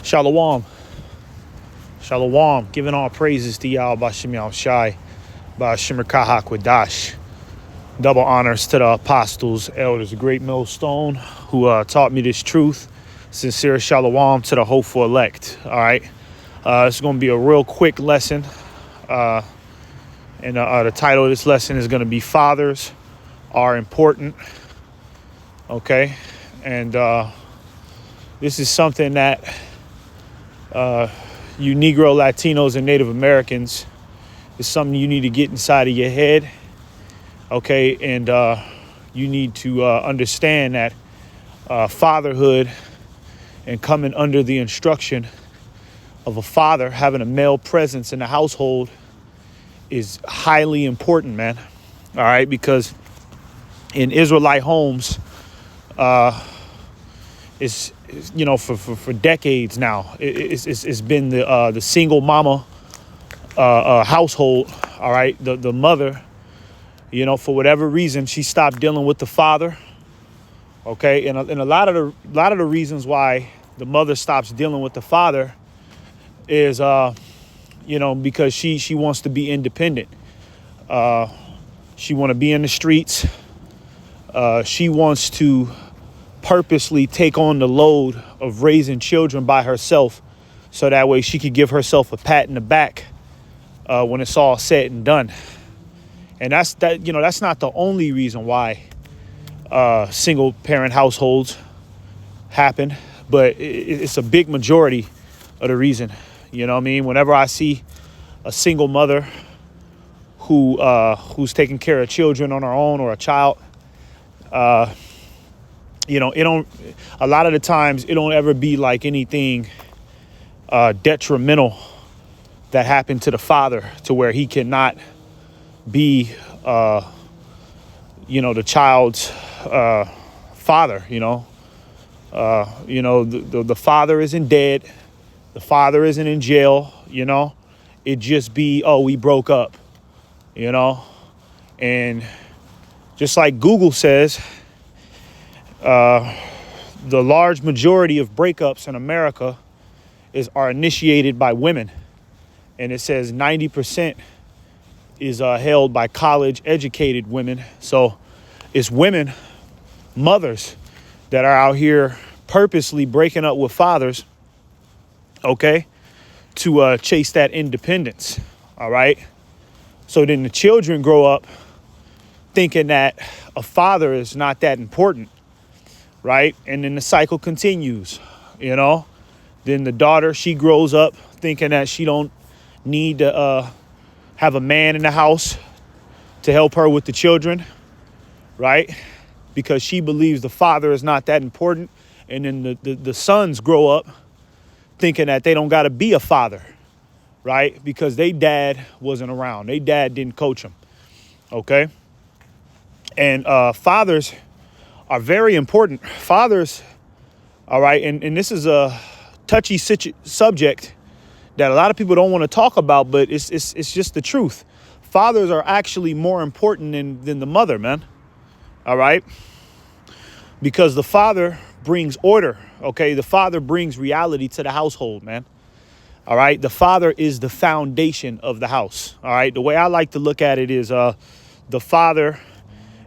Shalom. Shalom. Giving all praises to Yahweh Bashim Yahweh Shai, Bashim Kahak Wadash. Double honors to the apostles, elders, the great millstone who taught me this truth. Sincere shalom to the hopeful elect. All right. It's going to be a real quick lesson. And the title of this lesson is going to be Fathers Are Important. Okay. And this is something that you Negro, Latinos, and Native Americans is something you need to get inside of your head. Okay. And you need to understand that fatherhood and coming under the instruction of a father, having a male presence in the household is highly important, man. All right. Because in Israelite homes, it's you know, for decades now, it's been the single mama household. All right. The mother, you know, for whatever reason, she stopped dealing with the father. Okay. And a lot of the reasons why the mother stops dealing with the father is, you know, because she wants to be independent. She want to be in the streets. She wants to purposely take on the load of raising children by herself, so that way she could give herself a pat in the back when it's all said and done. And that's not the only reason why single parent households happen, but it's a big majority of the reason. You know what I mean? Whenever I see a single mother who's taking care of children on her own, or a child, you know, a lot of the times it don't ever be like anything detrimental that happened to the father to where he cannot be, you know, the child's father. The father isn't dead. The father isn't in jail. You know, it just be, oh, we broke up, you know. And just like Google says, the large majority of breakups in America are initiated by women. And it says 90% is held by college educated women. So it's women, mothers, that are out here purposely breaking up with fathers, okay, to chase that independence. All right. So then the children grow up thinking that a father is not that important. Right. And then the cycle continues, you know. Then the daughter, she grows up thinking that she don't need to have a man in the house to help her with the children. Right. Because she believes the father is not that important. And then the sons grow up thinking that they don't got to be a father. Right. Because they dad wasn't around. They dad didn't coach them. OK. And fathers are very important. Fathers, all right, and this is a touchy subject that a lot of people don't want to talk about, but it's just the truth. Fathers are actually more important than the mother, man. All right, because the father brings order. Okay, the father brings reality to the household, man. All right, the father is the foundation of the house. All right, the way I like to look at it is the father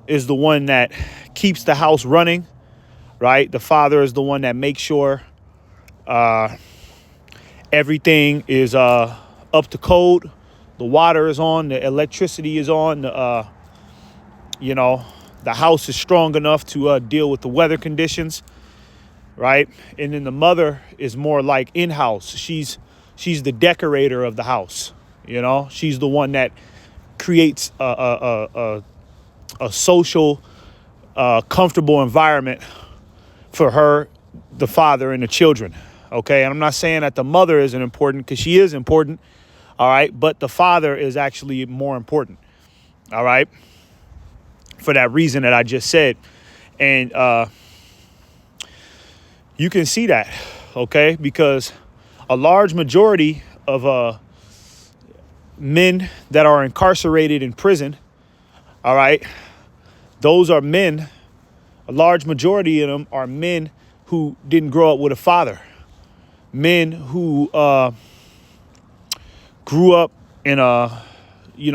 is the one that keeps the house running, right? The father is the one that makes sure everything is up to code. The water is on, the electricity is on, you know, the house is strong enough to deal with the weather conditions, right? And then the mother is more like in-house. She's the decorator of the house, you know? She's the one that creates a social, comfortable environment for her, the father, and the children. Okay. And I'm not saying that the mother isn't important, because she is important. All right. But the father is actually more important. All right. For that reason that I just said. And you can see that. Okay. Because a large majority of men that are incarcerated in prison, all right, those are men. A large majority of them are men who didn't grow up with a father. men who grew up in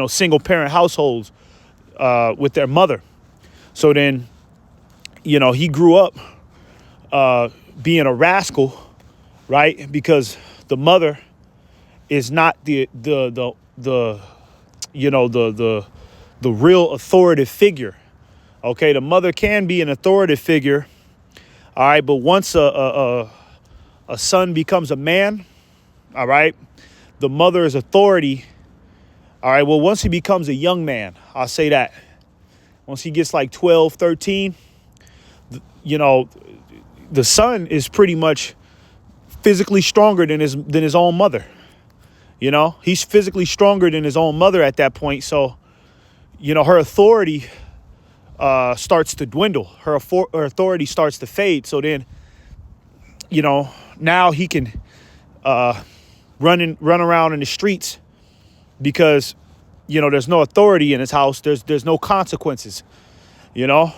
single parent households with their mother. So then, he grew up being a rascal, right? Because the mother is not the real authoritative figure. Okay, the mother can be an authoritative figure, all right, but once a son becomes a man, all right, the mother's authority, all right, well, once he becomes a young man, I'll say that. Once he gets like 12, 13, the son is pretty much physically stronger than his own mother. He's physically stronger than his own mother at that point. So, her authority starts to dwindle. Her authority starts to fade. So then, now he can run around in the streets because, there's no authority in his house. There's no consequences, And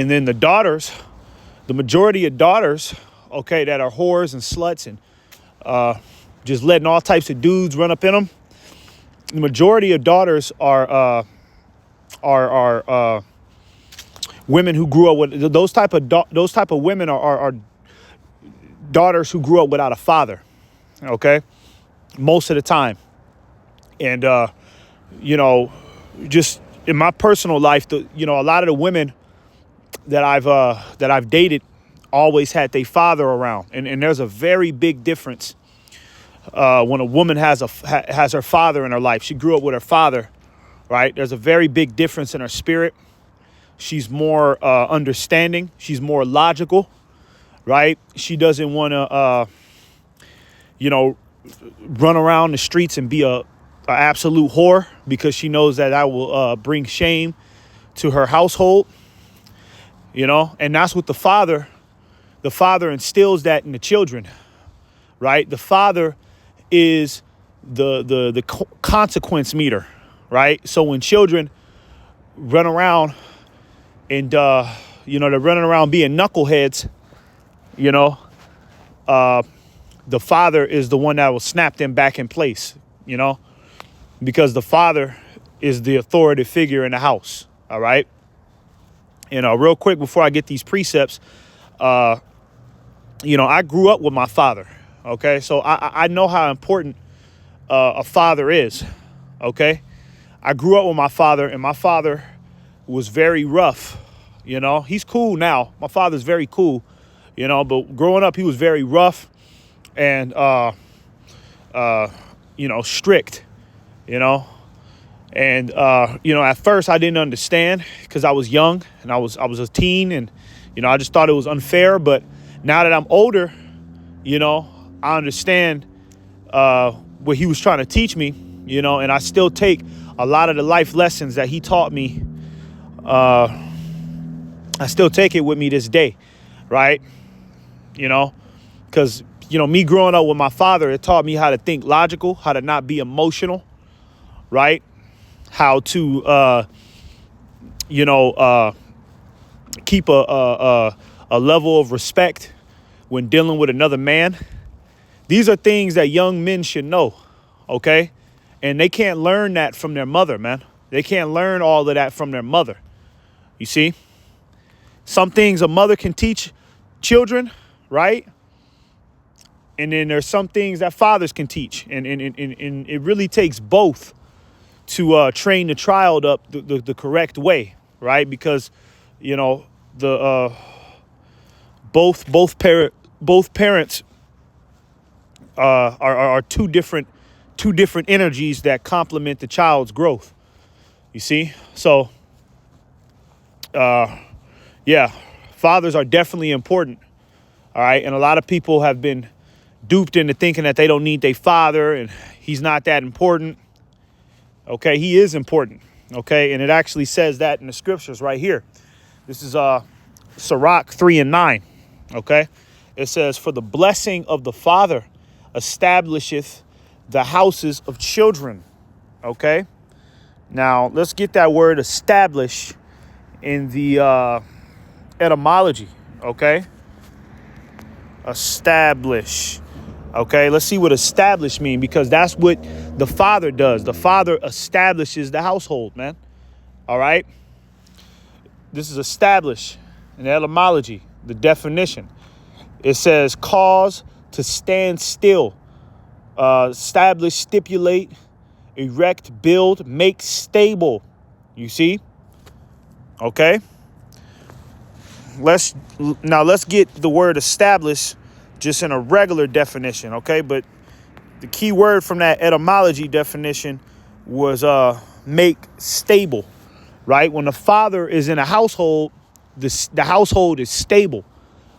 then the majority of daughters, okay, that are whores and sluts and just letting all types of dudes run up in them. The majority of daughters are women who grew up with those type of women are daughters who grew up without a father. Okay, most of the time, and just in my personal life, a lot of the women that I've dated always had their father around, and there's a very big difference when a woman has her father in her life. She grew up with her father, right? There's a very big difference in her spirit. She's more understanding. She's more logical, right? She doesn't want to, run around the streets and be a absolute whore because she knows that will bring shame to her household, and that's what the father instills that in the children, right? The father is the consequence meter, right? So when children run around and, they're running around being knuckleheads, the father is the one that will snap them back in place, because the father is the authoritative figure in the house. All right. Real quick before I get these precepts, I grew up with my father. OK, so I know how important a father is. OK, I grew up with my father, and my father was very rough. He's cool now. My father's very cool, but growing up, he was very rough and, strict, And, at first I didn't understand because I was young and I was a teen and, I just thought it was unfair. But now that I'm older, I understand what he was trying to teach me, and I still take a lot of the life lessons that he taught me. I still take it with me this day. Right. Because, me growing up with my father, it taught me how to think logical, how to not be emotional. Right. How to, keep a level of respect when dealing with another man. These are things that young men should know, okay? And they can't learn that from their mother, man. They can't learn all of that from their mother. You see? Some things a mother can teach children, right? And then there's some things that fathers can teach. And it really takes both to train the child up the correct way, right? Because, both parents are two different energies that complement the child's growth. You see? So, fathers are definitely important. All right. And a lot of people have been duped into thinking that they don't need their father and he's not that important. Okay. He is important. Okay. And it actually says that in the scriptures right here. This is Sirach 3:9. Okay. It says, for the blessing of the father establisheth the houses of children. Okay. Now let's get that word establish in the etymology. Okay. Establish. Okay, let's see what establish mean, because that's what the Father does. The Father establishes the household, man. All right. This is establish, an etymology, the definition. It says cause to stand still, establish, stipulate, erect, build, make stable. You see? Okay. Let's get the word establish just in a regular definition, okay? But the key word from that etymology definition was make stable, right? When the father is in a household, the household is stable,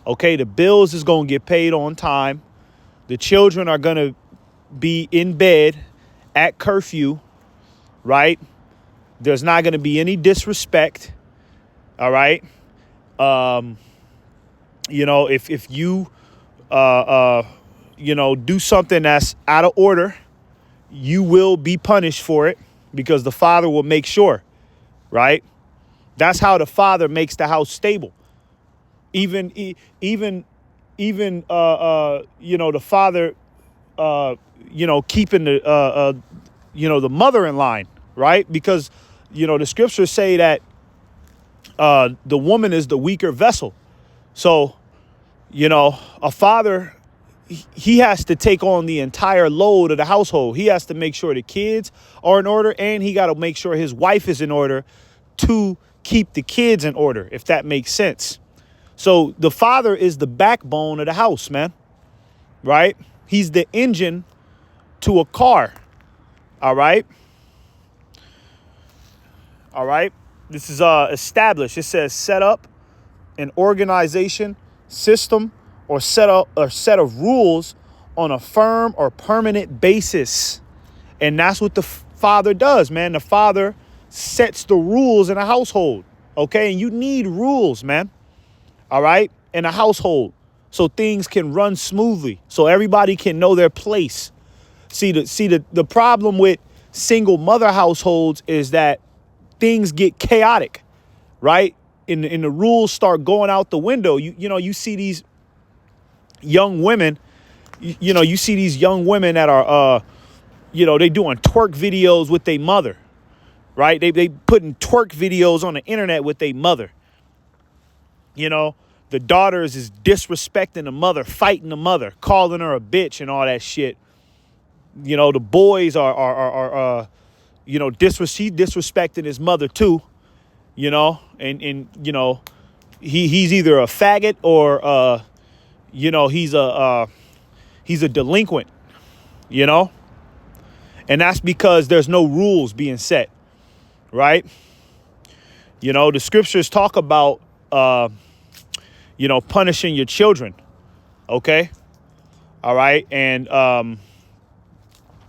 okay? The bills is going to get paid on time. The children are going to be in bed at curfew, right? There's not going to be any disrespect, all right? You know, if you you know, do something that's out of order, you will be punished for it, because the father will make sure, right? That's how the father makes the house stable. Even you know, the father, you know, keeping the, you know, the mother in line, right? Because, you know, the scriptures say that the woman is the weaker vessel. So, you know, a father, he has to take on the entire load of the household. He has to make sure the kids are in order, and he got to make sure his wife is in order to keep the kids in order, if that makes sense. So the father is the backbone of the house, man, right? He's the engine to a car, all right? All right? This is established. It says set up an organization, system, or set of rules on a firm or permanent basis. And that's what the father does, man. The father sets the rules in a household, okay? And you need rules, man, all right, in a household, so things can run smoothly, so everybody can know their place. See, the problem with single mother households is that things get chaotic, right? And the rules start going out the window. You know, you see these young women, you see these young women that are, you know, they doing twerk videos with their mother, right? They putting twerk videos on the internet with their mother. You know, the daughters is disrespecting the mother, fighting the mother, calling her a bitch and all that shit. You know, the boys are you know, he's disrespecting his mother too, you know, and you know, he's either a faggot or, you know, he's a delinquent, you know, and that's because there's no rules being set, right? You know, the scriptures talk about, you know, punishing your children, okay? All right, and,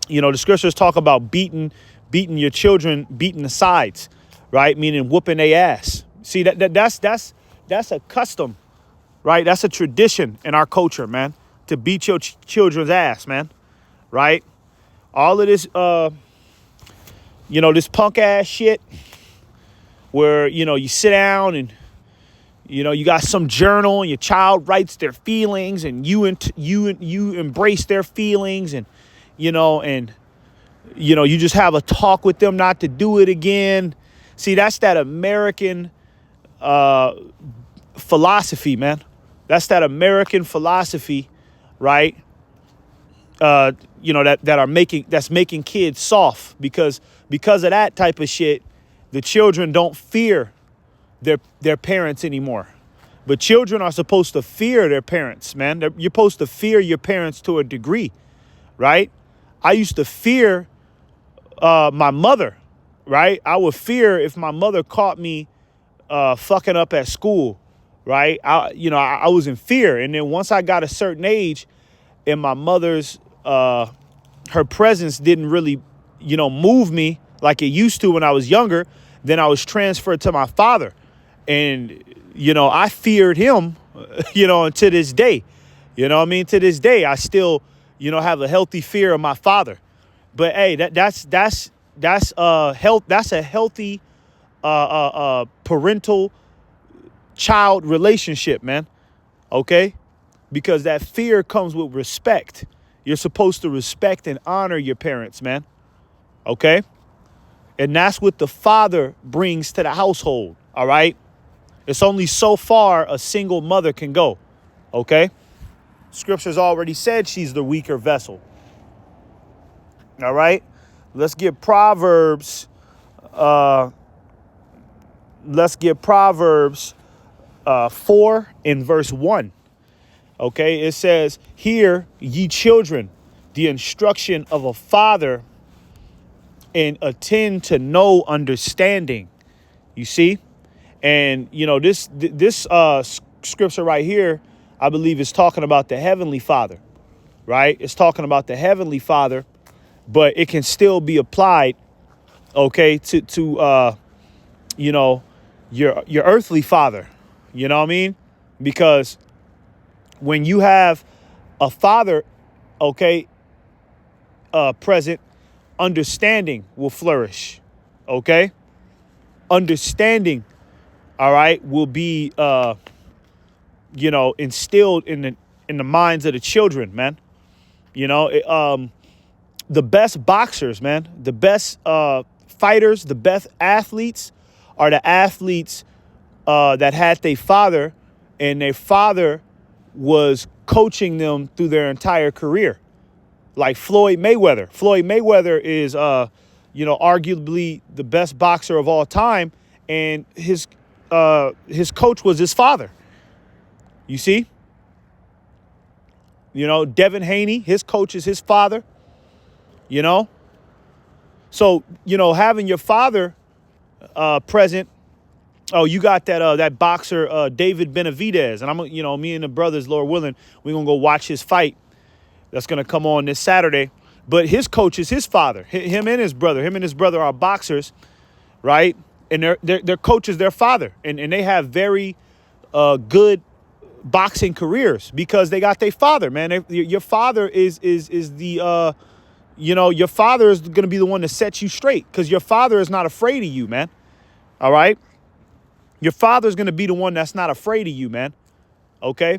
you know, the scriptures talk about beating your children, beating the sides, right? Meaning whooping their ass. See, that's a custom, right? That's a tradition in our culture, man, to beat your children's ass, man, right? All of this, you know, this punk ass shit where, you know, you sit down and, you know, you got some journal and your child writes their feelings and you embrace their feelings and, you know, you just have a talk with them not to do it again. See, that's that American philosophy, man. That's that American philosophy, right? You know, that's making kids soft because of that type of shit. The children don't fear their parents anymore. But children are supposed to fear their parents, man. You're supposed to fear your parents to a degree, right? I used to fear my mother, right? I would fear if my mother caught me fucking up at school, right? I was in fear. And then once I got a certain age and my mother's, her presence didn't really, you know, move me like it used to when I was younger, then I was transferred to my father. And, you know, I feared him, you know, and to this day, you know what I mean? To this day, I still, you know, have a healthy fear of my father. But hey, that's a healthy parental child relationship, man. Okay? because that fear comes with respect. You're supposed to respect and honor your parents, man. Okay? And that's what the father brings to the household, all right? It's only so far a single mother can go, okay? Scripture's already said she's the weaker vessel. All right? Let's get Proverbs. Let's get Proverbs 4 in verse 1. Okay? It says, "Hear, ye children, the instruction of a father, and attend to no understanding." You see? And, you know, this scripture right here, I believe, is talking about the Heavenly Father, right? It's talking about the Heavenly Father, but it can still be applied, okay, to you know, your earthly father. You know what I mean? Because when you have a father, okay, present, understanding will flourish, okay? Understanding, all right, will be you know, instilled in the minds of the children, man. You know, the best boxers, man, the best fighters, the best athletes are the athletes that had their father, and their father was coaching them through their entire career. Like Floyd Mayweather. Floyd Mayweather is, you know, arguably the best boxer of all time, and his coach was his father. You see? You know, Devin Haney, his coach is his father. You know? So, you know, having your father present. Oh, you got that boxer, David Benavidez. And you know, me and the brothers, Lord willing, we're going to go watch his fight. That's going to come on this Saturday. But his coach is his father. Him and his brother are boxers, right? And their coach is their father. And they have very good boxing careers because they got their father, man. Your father is the, you know, your father is going to be the one to set you straight because your father is not afraid of you, man. All right? Your father's going to be the one that's not afraid of you, man. Okay?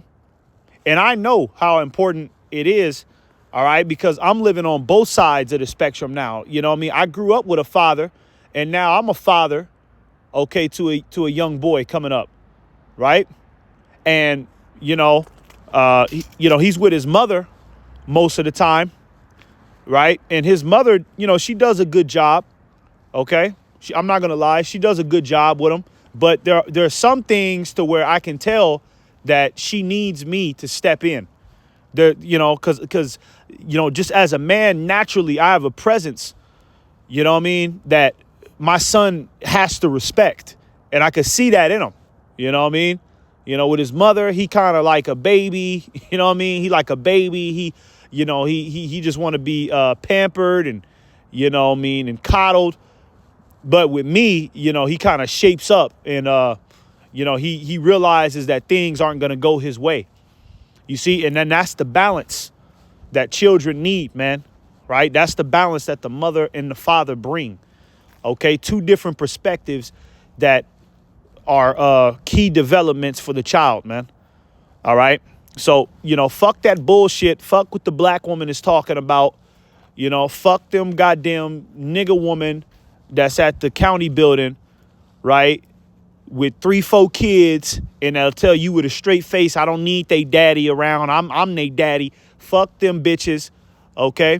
And I know how important it is, all right, because I'm living on both sides of the spectrum now. You know what I mean? I grew up with a father, and now I'm a father, okay, to a young boy coming up, right? And, you know, he's with his mother most of the time, right? And his mother, you know, she does a good job, okay? I'm not going to lie. She does a good job with him. But there are some things to where I can tell that she needs me to step in. There, you know, because, you know, just as a man, naturally, I have a presence, you know what I mean, that my son has to respect. And I could see that in him, you know what I mean? You know, with his mother, he kind of like a baby, you know what I mean? He like a baby. He, you know, he just want to be pampered and, you know what I mean, and coddled. But with me, you know, he kind of shapes up and, you know, he realizes that things aren't going to go his way. You see, and then that's the balance that children need, man, right? That's the balance that the mother and the father bring. Okay, two different perspectives that are key developments for the child, man. All right. So, you know, fuck that bullshit. Fuck what the black woman is talking about. You know, fuck them goddamn nigga woman that's at the county building, right, with 3-4 kids, and they'll tell you with a straight face, I don't need they daddy around. I'm they daddy. Fuck them bitches, okay?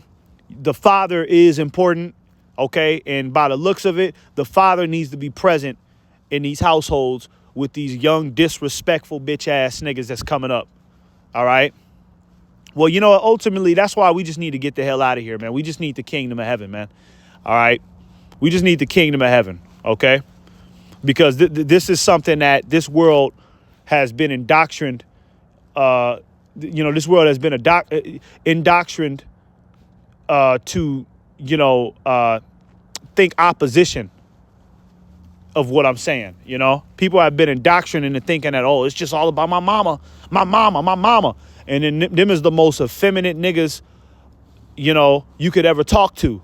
The father is important, okay? And by the looks of it, the father needs to be present in these households with these young, disrespectful bitch-ass niggas that's coming up, all right? Well, you know, ultimately, that's why we just need to get the hell out of here, man. We just need the kingdom of heaven, man, all right? We just need the kingdom of heaven, okay? Because this is something that this world has been indoctrined. You know, this world has been indoctrined to, you know, think opposition of what I'm saying. You know, people have been indoctrinated into thinking that, oh, it's just all about my mama. And then them is the most effeminate niggas, you know, you could ever talk to.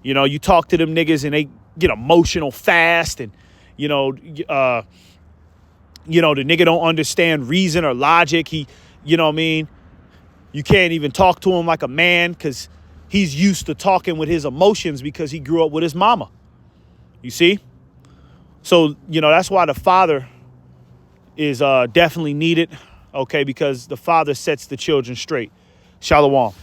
You know, you talk to them niggas and they get emotional fast, and, you know, the nigga don't understand reason or logic. He, You know what I mean? You can't even talk to him like a man because he's used to talking with his emotions because he grew up with his mama. You see? So, that's why the father is definitely needed, okay, because the father sets the children straight. Shalom.